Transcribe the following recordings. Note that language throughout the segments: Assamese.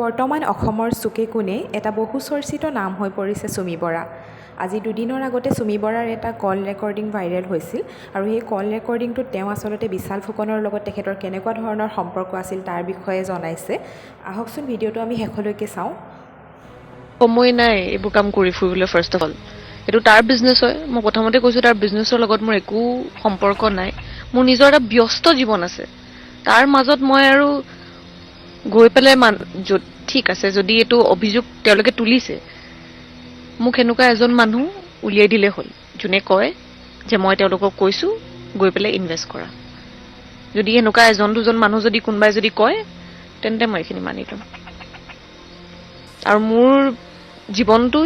বৰ্তমান অসমৰ চুকে কোণে এটা বহু চৰ্চিত নাম হৈ পৰিছে চুমি বৰা। আজি দুদিনৰ আগতে চুমি বৰাৰ এটা কল ৰেকৰ্ডিং ভাইৰেল হৈছিল আৰু সেই কল ৰেকৰ্ডিংটোত তেওঁ আচলতে বিশাল ফুকনৰ লগত তেখেতৰ কেনেকুৱা ধৰণৰ সম্পৰ্ক আছিল তাৰ বিষয়ে জনাইছে। আহকচোন ভিডিঅ'টো আমি শেষলৈকে চাওঁ। সময় নাই এইবোৰ কাম কৰি ফুৰিবলৈ। ফাৰ্ষ্ট অফ অল এইটো তাৰ বিজনেছ হয়। মই প্ৰথমতে কৈছোঁ তাৰ বিজনেছৰ লগত মোৰ একো সম্পৰ্ক নাই। মোৰ নিজৰ এটা ব্যস্ত জীৱন আছে। তাৰ মাজত মই আৰু গৈ পেলাই ঠিক আছে, যদি এইটো অভিযোগ তেওঁলোকে তুলিছে, মোক এনেকুৱা এজন মানুহ উলিয়াই দিলে হ'ল যোনে কয় যে মই তেওঁলোকক কৈছোঁ গৈ পেলাই ইনভেষ্ট কৰা। যদি এনেকুৱা এজন দুজন মানুহ যদি কোনোবাই যদি কয় তেন্তে মই এইখিনি মানি ল'ম। আৰু মোৰ জীৱনটো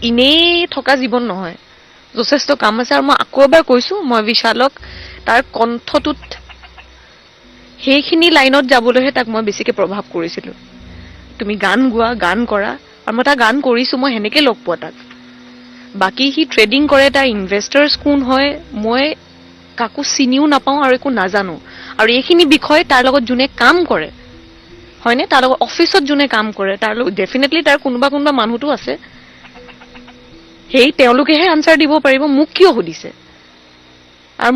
এনেই থকা জীৱন নহয়, যথেষ্ট কাম আছে। আৰু মই আকৌ এবাৰ কৈছোঁ, মই বিশালক তাৰ কণ্ঠটোত সেইখিনি লাইনত যাবলৈহে তাক মই বেছিকৈ প্ৰভাৱ কৰিছিলোঁ। তুমি গান গোৱা, গান কৰা, আৰু মই তাক গান কৰিছোঁ, মই সেনেকৈ লগ পোৱা তাক। বাকী সি ট্ৰেডিং কৰে, তাৰ ইনভেষ্টাৰ্ছ কোন হয় মই কাকো চিনিও নাপাওঁ আৰু একো নাজানো। আৰু এইখিনি বিষয় তাৰ লগত যোনে কাম কৰে, হয়নে, তাৰ লগত অফিচত যোনে কাম কৰে, তাৰ লগত ডেফিনেটলি তাৰ কোনোবা মানুহটো আছে। সেই তেওঁলোকেহে আনচাৰ দিব পাৰিব। মোক কিয় সুধিছে? আৰু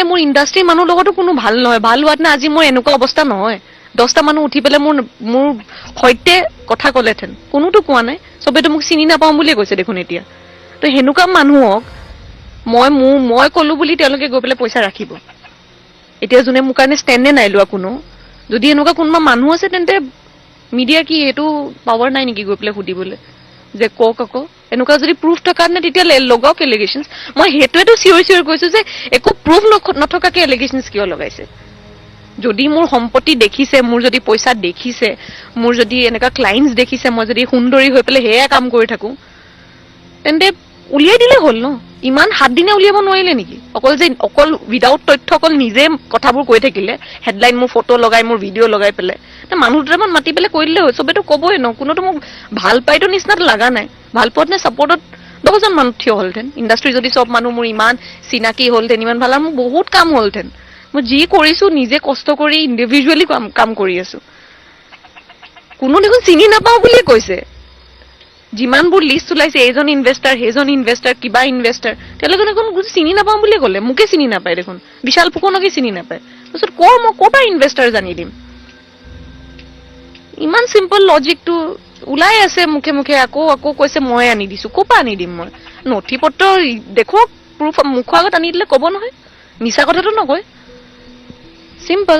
মোৰ ইণ্ডাষ্ট্ৰীৰ মানুহৰ লগতো কোনো ভাল নহয়। ভাল হোৱাত না আজি মোৰ এনেকুৱা অৱস্থা নহয়। 10টা মানুহ উঠি পেলাই মোৰ সৈতে কথা ক'লেহেঁতেন, কোনোতো কোৱা নাই। চবেতো মোক চিনি নাপাওঁ বুলিয়ে কৈছে দেখোন এতিয়া। তো সেনেকুৱা মানুহক মই ক'লো বুলি তেওঁলোকে গৈ পেলাই পইচা ৰাখিব? এতিয়া যোনে মোৰ কাৰণে ষ্টেণ্ডে নাই লোৱা কোনো, যদি এনেকুৱা কোনোবা মানুহ আছে তেন্তে মিডিয়া কি এইটো পাৱাৰ নাই নেকি গৈ পেলাই সুধিবলৈ যে কওক আকৌ? এনেকুৱা যদি প্ৰুফ থকা নে তেতিয়া লগাওক এলিগেশ্যনছ। মই সেইটোৱেতো চিঞৰি কৈছোঁ যে একো প্ৰুফ নথকাকৈ এলিগেশ্যনছ কিয় লগাইছে? যদি মোৰ সম্পত্তি দেখিছে, মোৰ যদি পইচা দেখিছে, মোৰ যদি এনেকুৱা ক্লাইণ্টছ দেখিছে, মই যদি সুন্দৰী হৈ পেলাই সেয়া কাম কৰি থাকোঁ, তেন্তে উলিয়াই দিলে হ'ল ন? ইমান 7 দিনে উলিয়াব নোৱাৰিলে নেকি? অকল উইদাউট তথ্য অকল নিজে কথাবোৰ কৈ থাকিলে, হেডলাইন মোৰ ফটো লগাই, মোৰ ভিডিঅ' লগাই পেলাই, মানুহ দুটামান মাতি পেলাই কৈ দিলে হ'ল। চবেতো ক'বই ন? কোনোতো মোক ভাল পাইতো নিচিনাতো লগা নাই। ভাল পোৱাত নে ছাপৰ্টত 10জন মানুহ থিয় হ'লহেঁতেন। ইণ্ডাষ্ট্ৰী যদি চব মানুহ মোৰ ইমান চিনাকি হ'লহেঁতেন, ইমান ভাল, মোৰ বহুত কাম হ'লহেঁতেন। মই যি কৰিছোঁ নিজে কষ্ট কৰি ইণ্ডিভিজুৱেলি কাম কৰি আছোঁ। কোনো দেখোন চিনি নাপাওঁ বুলিয়ে কৈছে। যিমানবোৰ লিষ্ট ওলাইছে, এইজন ইনভেষ্টাৰ, সেইজন ইনভেষ্টাৰ, কিবা ইনভেষ্টাৰ, তেওঁলোকে দেখোন চিনি নাপাওঁ বুলিয়ে ক'লে। মোকে চিনি নাপায় দেখোন, বিশাল ফুকনকে চিনি নাপায়। তাৰপিছত মই ক'ৰ পৰা ইনভেষ্টাৰ জানি দিম? ইমান চিম্পল লজিকটো ওলাই আছে মুখে মুখে। আকৌ কৈছে মই আনি দিছোঁ। ক'ৰ পৰা আনি দিম মই? নথি পত্ৰ দেখুৱাওক, প্ৰুফ মুখৰ আগত আনি দিলে ক'ব নহয়। মিছা কথাটো নকয়, চিম্পল।